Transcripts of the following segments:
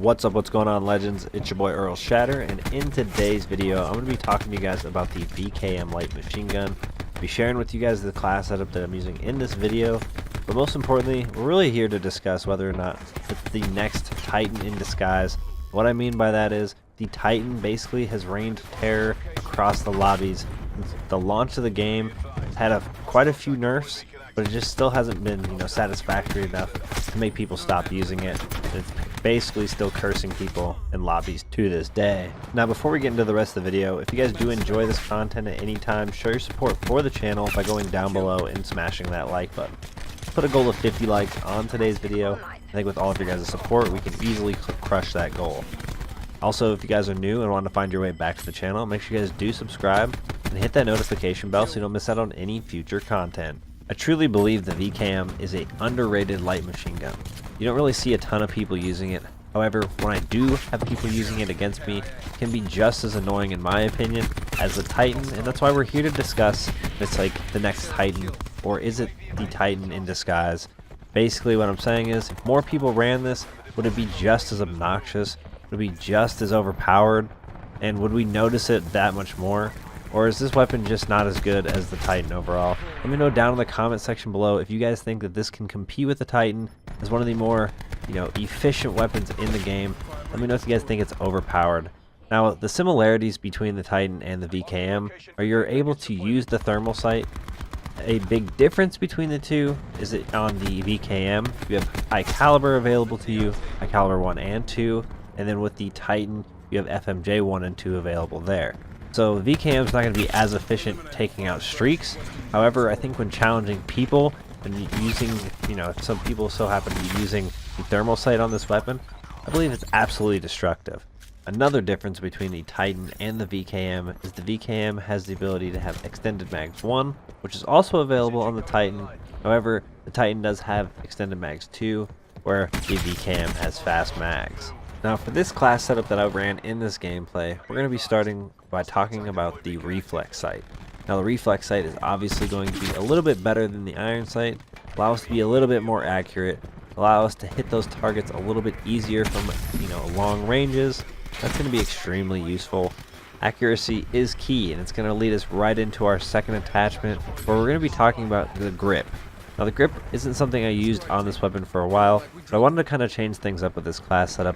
What's up, what's going on, legends? It's your boy Earl Shatter, and in today's video I'm going to be talking to you guys about the VKM light machine gun. I'll be sharing with you guys the class setup that I'm using in this video, but most importantly we're really here to discuss whether or not it's the next Titan in disguise. What I mean by that is the Titan basically has reigned terror across the lobbies. The launch of the game has had quite a few nerfs, but it just still hasn't been, satisfactory enough to make people stop using it. It's basically still cursing people in lobbies to this day. Now, before we get into the rest of the video, if you guys do enjoy this content at any time, show your support for the channel by going down below and smashing that like button. Put a goal of 50 likes on today's video. I think with all of your guys' support, we can easily crush that goal. Also, if you guys are new and want to find your way back to the channel, make sure you guys do subscribe and hit that notification bell so you don't miss out on any future content. I truly believe the VKM is an underrated light machine gun. You don't really see a ton of people using it. However, when I do have people using it against me, it can be just as annoying in my opinion as the Titan, and that's why we're here to discuss if it's like the next Titan, or is it the Titan in disguise. Basically what I'm saying is, if more people ran this, would it be just as obnoxious? Would it be just as overpowered? And would we notice it that much more? Or is this weapon just not as good as the Titan overall? Let me know down in the comment section below if you guys think that this can compete with the Titan as one of the more, efficient weapons in the game. Let me know if you guys think it's overpowered. Now, the similarities between the Titan and the VKM are you're able to use the thermal sight. A big difference between the two is that on the VKM, you have high caliber available to you, high caliber 1 and 2, and then with the Titan, you have FMJ 1 and 2 available there. So VKM is not going to be as efficient taking out streaks. However, I think when challenging people and using, if some people so happen to be using the thermal sight on this weapon, I believe it's absolutely destructive. Another difference between the Titan and the VKM is the VKM has the ability to have extended mags 1, which is also available on the Titan. However, the Titan does have extended mags 2, where the VKM has fast mags. Now, for this class setup that I ran in this gameplay, we're going to be starting by talking about the reflex sight. Now, the reflex sight is obviously going to be a little bit better than the iron sight, allow us to be a little bit more accurate, allow us to hit those targets a little bit easier from, long ranges. That's going to be extremely useful. Accuracy is key, and it's going to lead us right into our second attachment, where we're going to be talking about the grip. Now, the grip isn't something I used on this weapon for a while, but I wanted to kind of change things up with this class setup.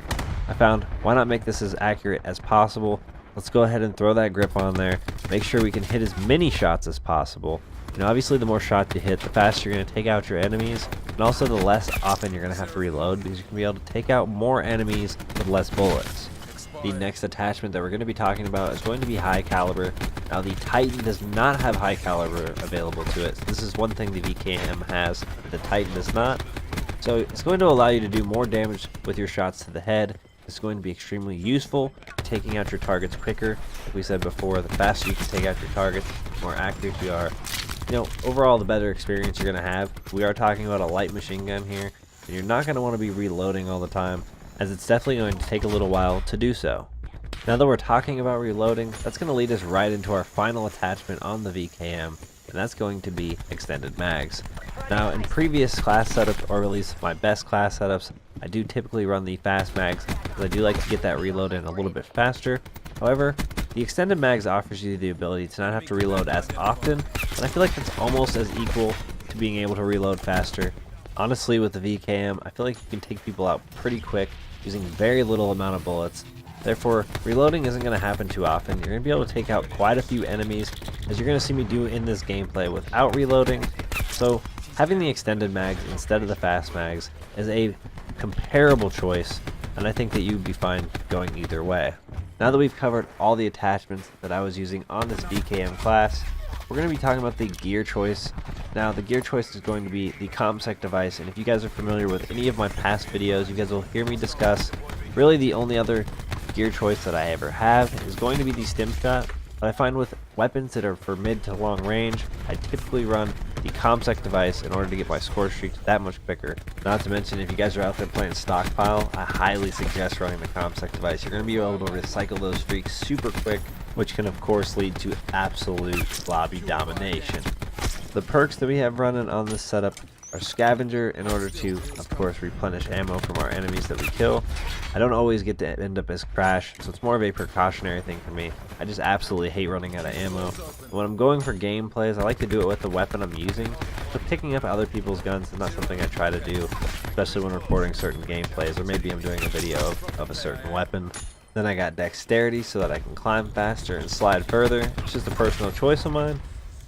I found, why not make this as accurate as possible? Let's go ahead and throw that grip on there, make sure we can hit as many shots as possible. Obviously the more shots you hit, the faster you're going to take out your enemies, and also the less often you're going to have to reload, because you can be able to take out more enemies with less bullets. The next attachment that we're going to be talking about is going to be high caliber. Now, the Titan does not have high caliber available to it. This is one thing the VKM has, but the Titan does not. So it's going to allow you to do more damage with your shots to the head. It's going to be extremely useful for taking out your targets quicker. Like we said before, the faster you can take out your targets, the more accurate you are. Overall, the better experience you're going to have. We are talking about a light machine gun here, and you're not going to want to be reloading all the time, as it's definitely going to take a little while to do so. Now that we're talking about reloading, that's going to lead us right into our final attachment on the VKM, and that's going to be extended mags. Now, in previous class setups, or at least my best class setups, I do typically run the fast mags, because I do like to get that reload in a little bit faster. However, the extended mags offers you the ability to not have to reload as often, and I feel like it's almost as equal to being able to reload faster. Honestly, with the VKM, I feel like you can take people out pretty quick using very little amount of bullets. Therefore, reloading isn't going to happen too often. You're going to be able to take out quite a few enemies, as you're going to see me do in this gameplay without reloading. So, having the extended mags instead of the fast mags is a comparable choice, and I think that you'd be fine going either way. Now that we've covered all the attachments that I was using on this VKM class, we're going to be talking about the gear choice. Now, the gear choice is going to be the CompSec device, and if you guys are familiar with any of my past videos, you guys will hear me discuss really the only other gear choice that I ever have is going to be the stim shot. But I find with weapons that are for mid to long range, I typically run the CompSec device in order to get my score streaks that much quicker. Not to mention, if you guys are out there playing stockpile, I highly suggest running the CompSec device. You're going to be able to recycle those streaks super quick, which can of course lead to absolute lobby domination. The perks that we have running on this setup our scavenger in order to, of course, replenish ammo from our enemies that we kill. I don't always get to end up as Crash, so it's more of a precautionary thing for me. I just absolutely hate running out of ammo. When I'm going for gameplays, I like to do it with the weapon I'm using, but picking up other people's guns is not something I try to do, especially when recording certain gameplays, or maybe I'm doing a video of a certain weapon. Then I got dexterity so that I can climb faster and slide further. It's just a personal choice of mine.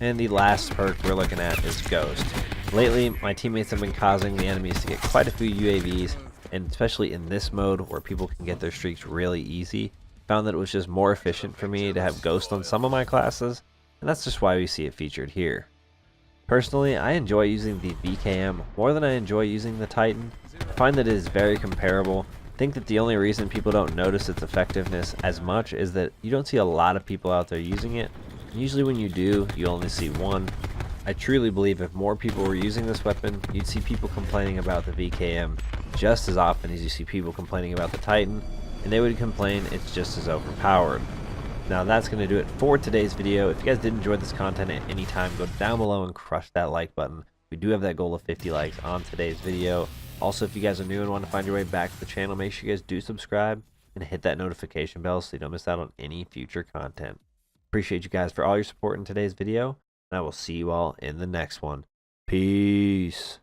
And the last perk we're looking at is Ghost. Lately, my teammates have been causing the enemies to get quite a few UAVs, and especially in this mode where people can get their streaks really easy, found that it was just more efficient for me to have Ghost on some of my classes, and that's just why we see it featured here. Personally, I enjoy using the BKM more than I enjoy using the Titan. I find that it is very comparable. I think that the only reason people don't notice its effectiveness as much is that you don't see a lot of people out there using it. Usually when you do, you only see one. I truly believe if more people were using this weapon, you'd see people complaining about the VKM just as often as you see people complaining about the Titan, and they would complain it's just as overpowered. Now that's going to do it for today's video. If you guys did enjoy this content at any time, go down below and crush that like button. We do have that goal of 50 likes on today's video. Also, if you guys are new and want to find your way back to the channel, make sure you guys do subscribe and hit that notification bell so you don't miss out on any future content. Appreciate you guys for all your support in today's video, and I will see you all in the next one. Peace.